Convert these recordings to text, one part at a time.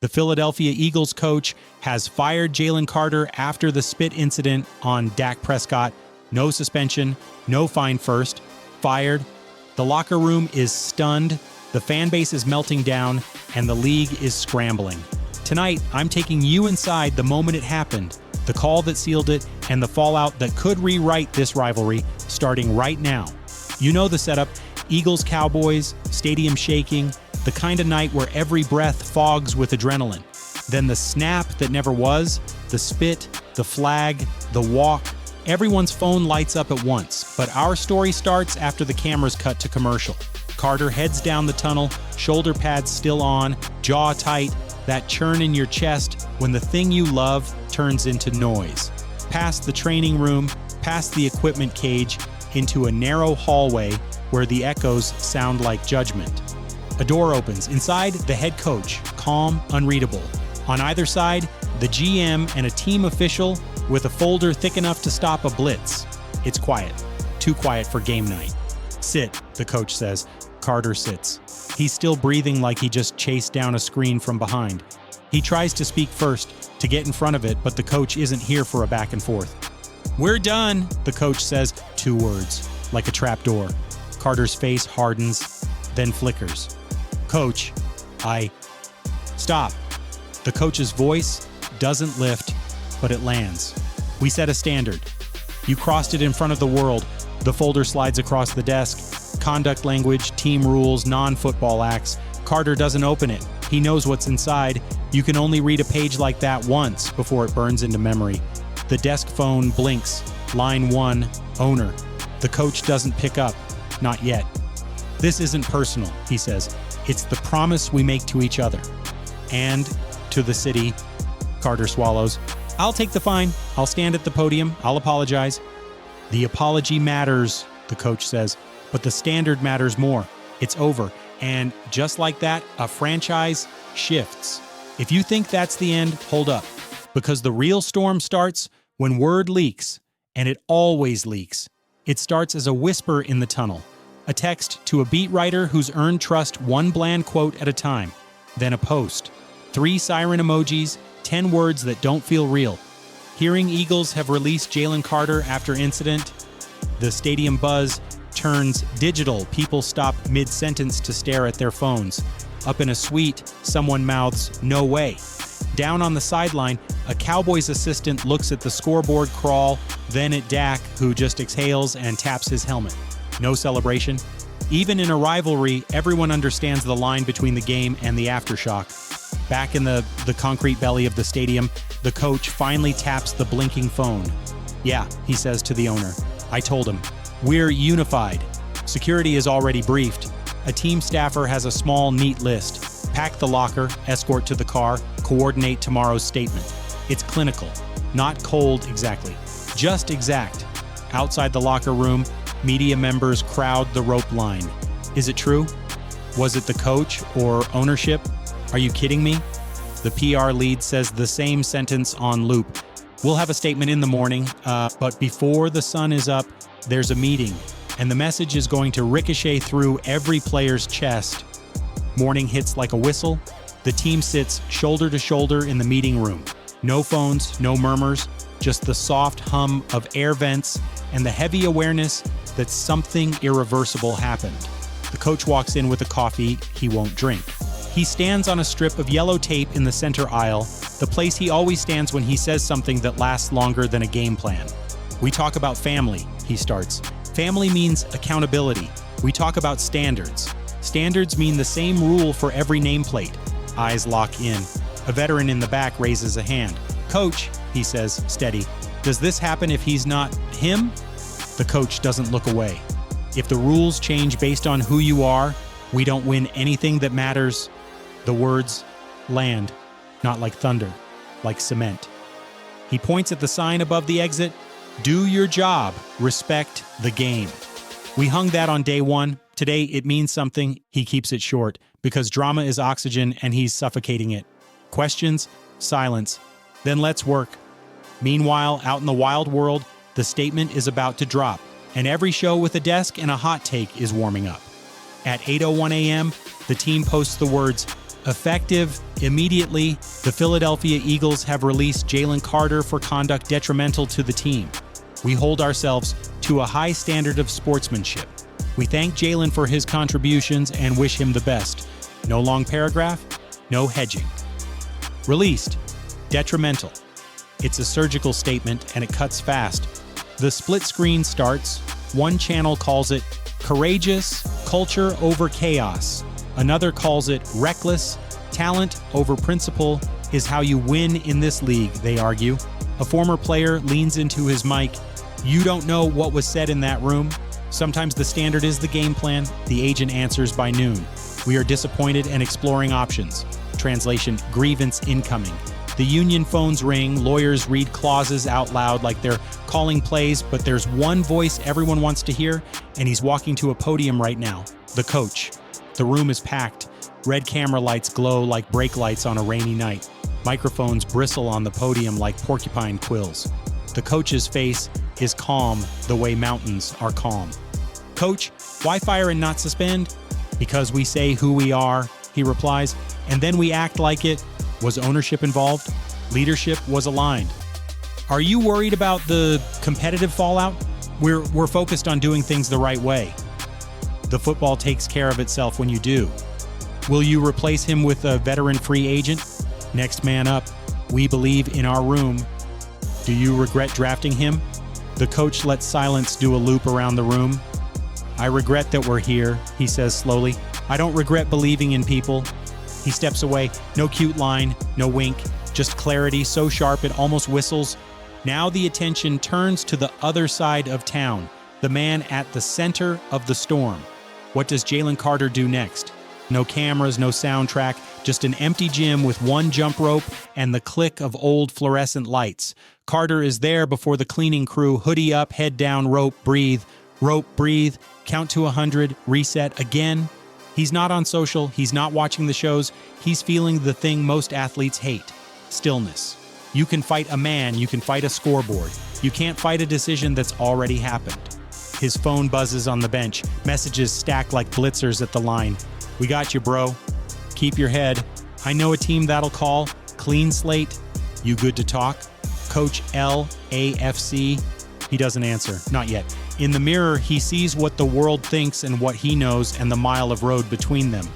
The Philadelphia Eagles coach has fired Jalen Carter after the spit incident on Dak Prescott. No suspension, no fine first. Fired. The locker room is stunned, the fan base is melting down, and the league is scrambling. Tonight, I'm taking you inside the moment it happened, the call that sealed it, and the fallout that could rewrite this rivalry, starting right now. You know the setup: Eagles Cowboys, stadium shaking, the kind of night where every breath fogs with adrenaline. Then the snap that never was, the spit, the flag, the walk. Everyone's phone lights up at once, but our story starts after the cameras cut to commercial. Carter heads down the tunnel, shoulder pads still on, jaw tight, that churn in your chest when the thing you love turns into noise. Past the training room, past the equipment cage, into a narrow hallway where the echoes sound like judgment. A door opens. Inside, the head coach, calm, unreadable. On either side, the GM and a team official with a folder thick enough to stop a blitz. It's quiet. Too quiet for game night. Sit, the coach says. Carter sits. He's still breathing like he just chased down a screen from behind. He tries to speak first, to get in front of it, but the coach isn't here for a back and forth. "We're done," the coach says, 2 words, like a trapdoor. Carter's face hardens, then flickers. "Coach, Stop." The coach's voice doesn't lift, but it lands. "We set a standard. You crossed it in front of the world." The folder slides across the desk. Conduct language, team rules, non-football acts. Carter doesn't open it. He knows what's inside. You can only read a page like that once before it burns into memory. The desk phone blinks. Line 1, owner. The coach doesn't pick up. Not yet. "This isn't personal," he says. "It's the promise we make to each other." And to the city, Carter swallows. "I'll take the fine. I'll stand at the podium. I'll apologize." "The apology matters," the coach says, "but the standard matters more. It's over." And just like that, a franchise shifts. If you think that's the end, hold up. Because the real storm starts when word leaks, and it always leaks. It starts as a whisper in the tunnel, a text to a beat writer who's earned trust one bland quote at a time, then a post. 3 siren emojis, 10 words that don't feel real. Hearing Eagles have released Jalen Carter after incident, the stadium buzz turns digital. People stop mid-sentence to stare at their phones. Up in a suite, someone mouths, "No way." Down on the sideline, a Cowboys assistant looks at the scoreboard crawl, then at Dak, who just exhales and taps his helmet. No celebration. Even in a rivalry, everyone understands the line between the game and the aftershock. Back in the concrete belly of the stadium, the coach finally taps the blinking phone. "Yeah," he says to the owner. "I told him. We're unified." Security is already briefed. A team staffer has a small, neat list. Pack the locker, escort to the car, coordinate tomorrow's statement. It's clinical. Not cold exactly. Just exact. Outside the locker room, media members crowd the rope line. Is it true? Was it the coach or ownership? Are you kidding me? The PR lead says the same sentence on loop. "We'll have a statement in the morning, but before the sun is up, there's a meeting, and the message is going to ricochet through every player's chest." Morning hits like a whistle. The team sits shoulder to shoulder in the meeting room. No phones, no murmurs, just the soft hum of air vents and the heavy awareness that something irreversible happened. The coach walks in with a coffee he won't drink. He stands on a strip of yellow tape in the center aisle, the place he always stands when he says something that lasts longer than a game plan. "We talk about family," he starts. "Family means accountability. We talk about standards. Standards mean the same rule for every nameplate." Eyes lock in. A veteran in the back raises a hand. "Coach," he says, steady, "does this happen if he's not him?" The coach doesn't look away. "If the rules change based on who you are, we don't win anything that matters." The words land, not like thunder, like cement. He points at the sign above the exit. "Do your job. Respect the game." We hung that on day 1. Today it means something. He keeps it short, because drama is oxygen and he's suffocating it. Questions, silence, then let's work. Meanwhile, out in the wild world, the statement is about to drop, and every show with a desk and a hot take is warming up. At 8:01 a.m., the team posts the words, Effective immediately, the Philadelphia Eagles have released Jalen Carter for conduct detrimental to the team. We hold ourselves to a high standard of sportsmanship. We thank Jalen for his contributions and wish him the best. No long paragraph, no hedging. Released. Detrimental. It's a surgical statement and it cuts fast. The split screen starts. One channel calls it courageous, culture over chaos. Another calls it reckless, talent over principle is how you win in this league, they argue. A former player leans into his mic. You don't know what was said in that room? Sometimes the standard is the game plan. The agent answers by noon. We are disappointed and exploring options. Translation, grievance incoming. The union phones ring, lawyers read clauses out loud like they're calling plays, but there's one voice everyone wants to hear, and he's walking to a podium right now, the coach. The room is packed. Red camera lights glow like brake lights on a rainy night. Microphones bristle on the podium like porcupine quills. The coach's face is calm the way mountains are calm. Coach, why fire and not suspend? Because we say who we are, he replies, and then we act like it. Was ownership involved? Leadership was aligned. Are you worried about the competitive fallout? We're focused on doing things the right way. The football takes care of itself when you do. Will you replace him with a veteran free agent? Next man up. We believe in our room. Do you regret drafting him? The coach lets silence do a loop around the room. I regret that we're here, he says slowly. I don't regret believing in people. He steps away. No cute line, no wink, just clarity so sharp it almost whistles. Now the attention turns to the other side of town, the man at the center of the storm. What does Jalen Carter do next? No cameras, no soundtrack, just an empty gym with one jump rope and the click of old fluorescent lights. Carter is there before the cleaning crew, hoodie up, head down, rope, breathe, count to 100, reset again. He's not on social, he's not watching the shows, he's feeling the thing most athletes hate, stillness. You can fight a man, you can fight a scoreboard. You can't fight a decision that's already happened. His phone buzzes on the bench, messages stack like blitzers at the line. We got you, bro. Keep your head. I know a team that'll call. Clean slate. You good to talk? Coach LAFC. He doesn't answer, not yet. In the mirror, he sees what the world thinks and what he knows and the mile of road between them.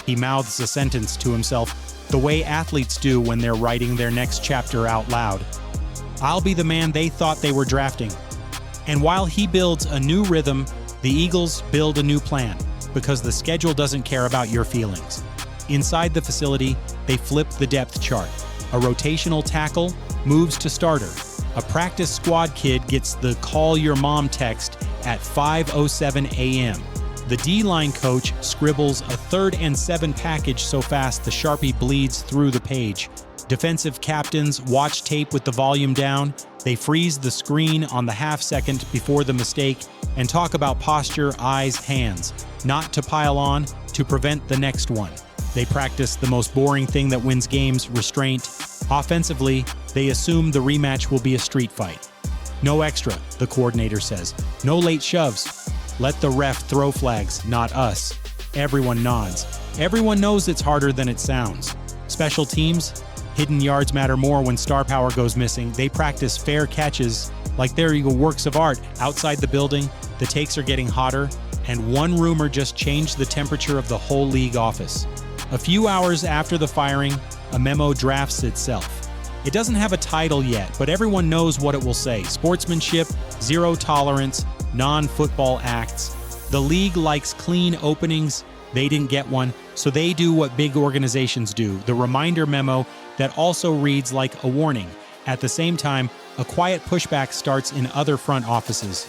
He mouths a sentence to himself, the way athletes do when they're writing their next chapter out loud. I'll be the man they thought they were drafting. And while he builds a new rhythm, the Eagles build a new plan, because the schedule doesn't care about your feelings. Inside the facility, they flip the depth chart. A rotational tackle moves to starter. A practice squad kid gets the call your mom text at 5:07 a.m. The D-line coach scribbles a 3rd and 7 package so fast the Sharpie bleeds through the page. Defensive captains watch tape with the volume down. They freeze the screen on the half second before the mistake and talk about posture, eyes, hands. Not to pile on, to prevent the next one. They practice the most boring thing that wins games, restraint. Offensively, they assume the rematch will be a street fight. No extra, the coordinator says. No late shoves. Let the ref throw flags, not us. Everyone nods. Everyone knows it's harder than it sounds. Special teams, hidden yards matter more when star power goes missing. They practice fair catches like they're works of art. Outside the building, the takes are getting hotter, and one rumor just changed the temperature of the whole league office. A few hours after the firing, a memo drafts itself. It doesn't have a title yet, but everyone knows what it will say. Sportsmanship, zero tolerance, non-football acts. The league likes clean openings. They didn't get one, so they do what big organizations do, the reminder memo that also reads like a warning. At the same time, a quiet pushback starts in other front offices.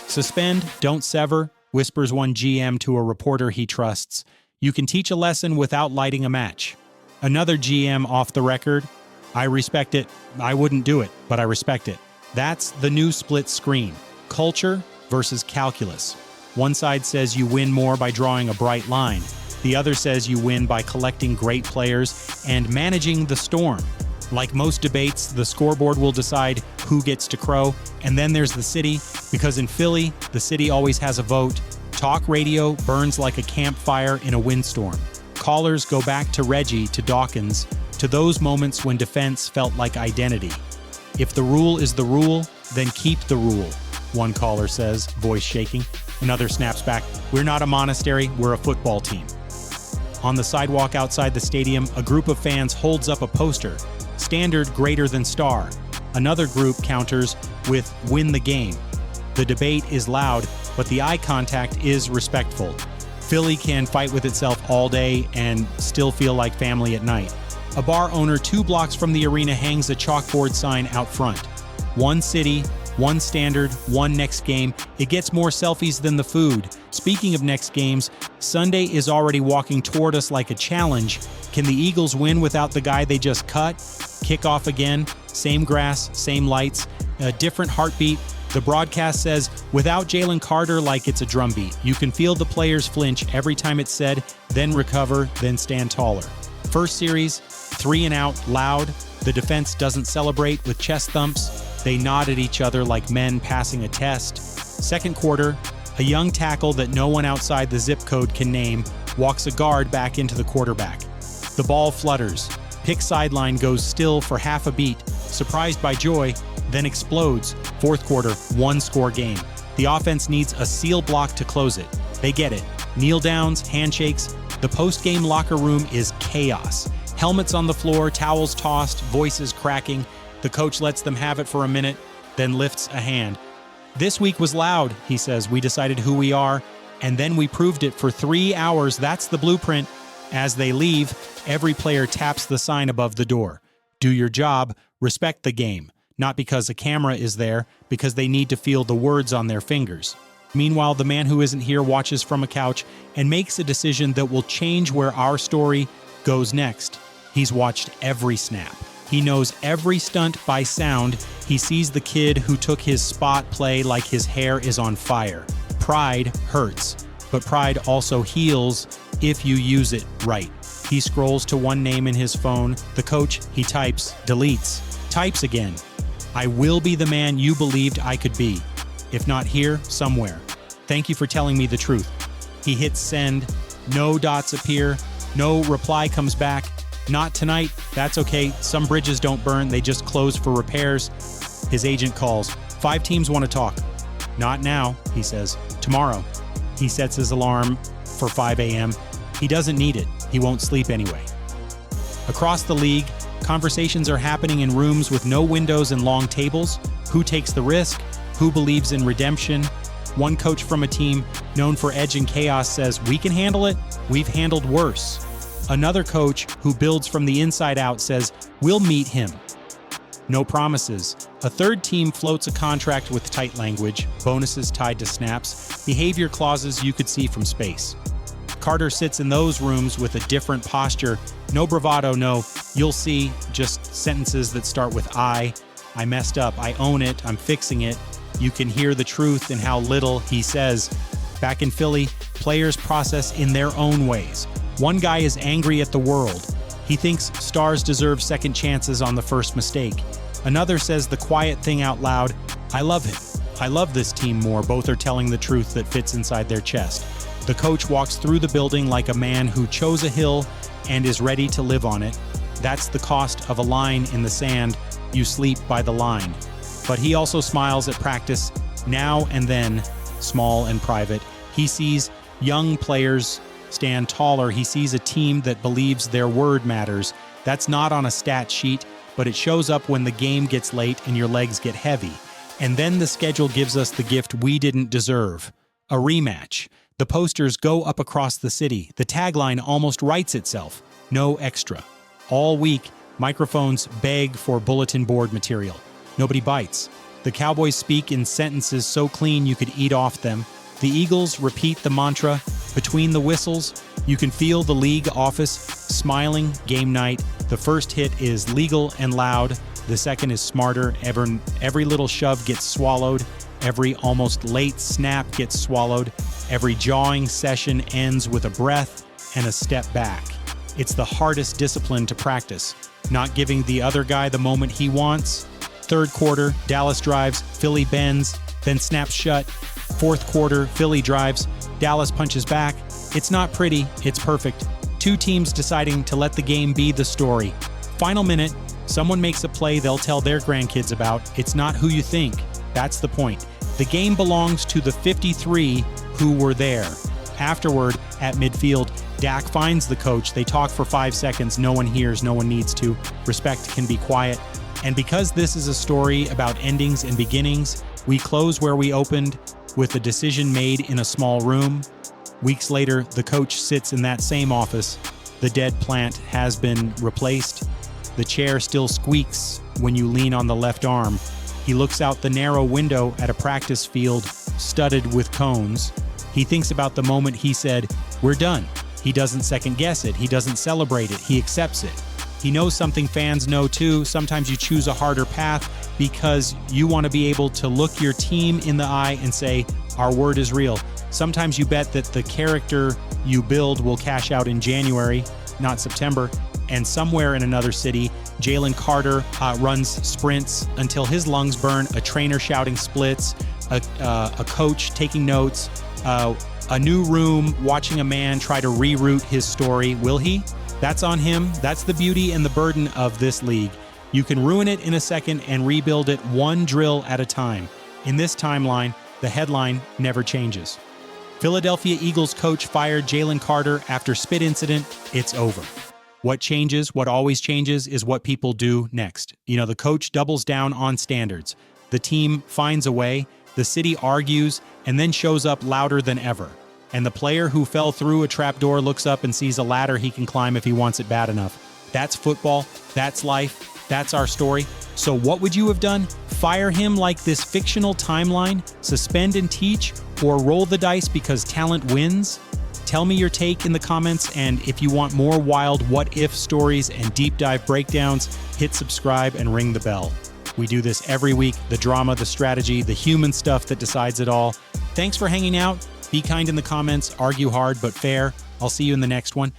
Suspend, don't sever, whispers one GM to a reporter he trusts. You can teach a lesson without lighting a match. Another GM off the record. I respect it. I wouldn't do it, but I respect it. That's the new split screen. Culture versus calculus. One side says you win more by drawing a bright line. The other says you win by collecting great players and managing the storm. Like most debates, the scoreboard will decide who gets to crow. And then there's the city, because in Philly, the city always has a vote. Talk radio burns like a campfire in a windstorm. callers go back to Reggie, to Dawkins, to those moments when defense felt like identity. If the rule is the rule, then keep the rule, one caller says, voice shaking. Another snaps back, we're not a monastery, we're a football team. On the sidewalk outside the stadium, a group of fans holds up a poster, standard greater than star. Another group counters with win the game. The debate is loud, but the eye contact is respectful. Philly can fight with itself all day and still feel like family at night. A bar owner 2 blocks from the arena hangs a chalkboard sign out front. One city, one standard, one next game. It gets more selfies than the food. Speaking of next games, Sunday is already walking toward us like a challenge. Can the Eagles win without the guy they just cut? Kickoff again, same grass, same lights, a different heartbeat. The broadcast says, without Jalen Carter, like it's a drumbeat. You can feel the players flinch every time it's said, then recover, then stand taller. First series, 3 and out, loud. The defense doesn't celebrate with chest thumps. They nod at each other like men passing a test. Second quarter, a young tackle that no one outside the zip code can name walks a guard back into the quarterback. The ball flutters. Pick sideline goes still for half a beat, surprised by joy, then explodes. Fourth quarter, 1-score game. The offense needs a seal block to close it. They get it. Kneel downs, handshakes. The post-game locker room is chaos. Helmets on the floor, towels tossed, voices cracking. The coach lets them have it for a minute, then lifts a hand. This week was loud, he says. We decided who we are, and then we proved it for 3 hours. That's the blueprint. As they leave, every player taps the sign above the door. Do your job, respect the game. Not because a camera is there, because they need to feel the words on their fingers. Meanwhile, the man who isn't here watches from a couch and makes a decision that will change where our story goes next. He's watched every snap. He knows every stunt by sound. He sees the kid who took his spot play like his hair is on fire. Pride hurts, but pride also heals if you use it right. He scrolls to one name in his phone. The coach, he types, deletes, types again. I will be the man you believed I could be. If not here, somewhere. Thank you for telling me the truth. He hits send. No dots appear. No reply comes back. Not tonight. That's okay. Some bridges don't burn. They just close for repairs. His agent calls. 5 teams want to talk. Not now, he says. Tomorrow. He sets his alarm for 5 a.m. He doesn't need it. He won't sleep anyway. Across the league, conversations are happening in rooms with no windows and long tables. Who takes the risk? Who believes in redemption? One coach from a team known for edge and chaos says, we can handle it. We've handled worse. Another coach who builds from the inside out says, we'll meet him. No promises. A third team floats a contract with tight language, bonuses tied to snaps, behavior clauses you could see from space. Carter sits in those rooms with a different posture. No bravado, no, you'll see, just sentences that start with I messed up, I own it, I'm fixing it. You can hear the truth in how little he says. Back in Philly, players process in their own ways. One guy is angry at the world. He thinks stars deserve second chances on the first mistake. Another says the quiet thing out loud, I love him. I love this team more. Both are telling the truth that fits inside their chest. The coach walks through the building like a man who chose a hill and is ready to live on it. That's the cost of a line in the sand. You sleep by the line. But he also smiles at practice now and then, small and private. He sees young players stand taller. He sees a team that believes their word matters. That's not on a stat sheet, but it shows up when the game gets late and your legs get heavy. And then the schedule gives us the gift we didn't deserve, a rematch. The posters go up across the city. The tagline almost writes itself, no extra. All week, microphones beg for bulletin board material. Nobody bites. The Cowboys speak in sentences so clean you could eat off them. The Eagles repeat the mantra. Between the whistles, you can feel the league office smiling game night. The first hit is legal and loud. The second is smarter. Every little shove gets swallowed. Every almost late snap gets swallowed. Every jawing session ends with a breath and a step back. It's the hardest discipline to practice. Not giving the other guy the moment he wants. Third quarter, Dallas drives, Philly bends, then snaps shut. Fourth quarter, Philly drives, Dallas punches back. It's not pretty, it's perfect. two teams deciding to let the game be the story. Final minute, someone makes a play they'll tell their grandkids about. It's not who you think. That's the point. The game belongs to the 53 who were there. Afterward, at midfield, Dak finds the coach. They talk for 5 seconds. No one hears. No one needs to. Respect can be quiet. And because this is a story about endings and beginnings, we close where we opened with a decision made in a small room. Weeks later, the coach sits in that same office. The dead plant has been replaced. The chair still squeaks when you lean on the left arm. He looks out the narrow window at a practice field studded with cones. He thinks about the moment he said, "We're done." He doesn't second guess it. He doesn't celebrate it. He accepts it. He knows something fans know too. Sometimes you choose a harder path because you want to be able to look your team in the eye and say, "Our word is real." Sometimes you bet that the character you build will cash out in January, not September. And somewhere in another city, Jalen Carter runs sprints until his lungs burn, a trainer shouting splits, a coach taking notes, a new room watching a man try to reroute his story. Will he? That's on him. That's the beauty and the burden of this league. You can ruin it in a second and rebuild it one drill at a time. In this timeline, the headline never changes. Philadelphia Eagles coach fired Jalen Carter after spit incident. It's over. What changes, what always changes, is what people do next. The coach doubles down on standards. The team finds a way. The city argues and then shows up louder than ever. And the player who fell through a trapdoor looks up and sees a ladder he can climb if he wants it bad enough. That's football. That's life. That's our story. So what would you have done? Fire him like this fictional timeline? Suspend and teach? Or roll the dice because talent wins? Tell me your take in the comments, and if you want more wild what-if stories and deep dive breakdowns, hit subscribe and ring the bell. We do this every week, the drama, the strategy, the human stuff that decides it all. Thanks for hanging out. Be kind in the comments, argue hard but fair. I'll see you in the next one.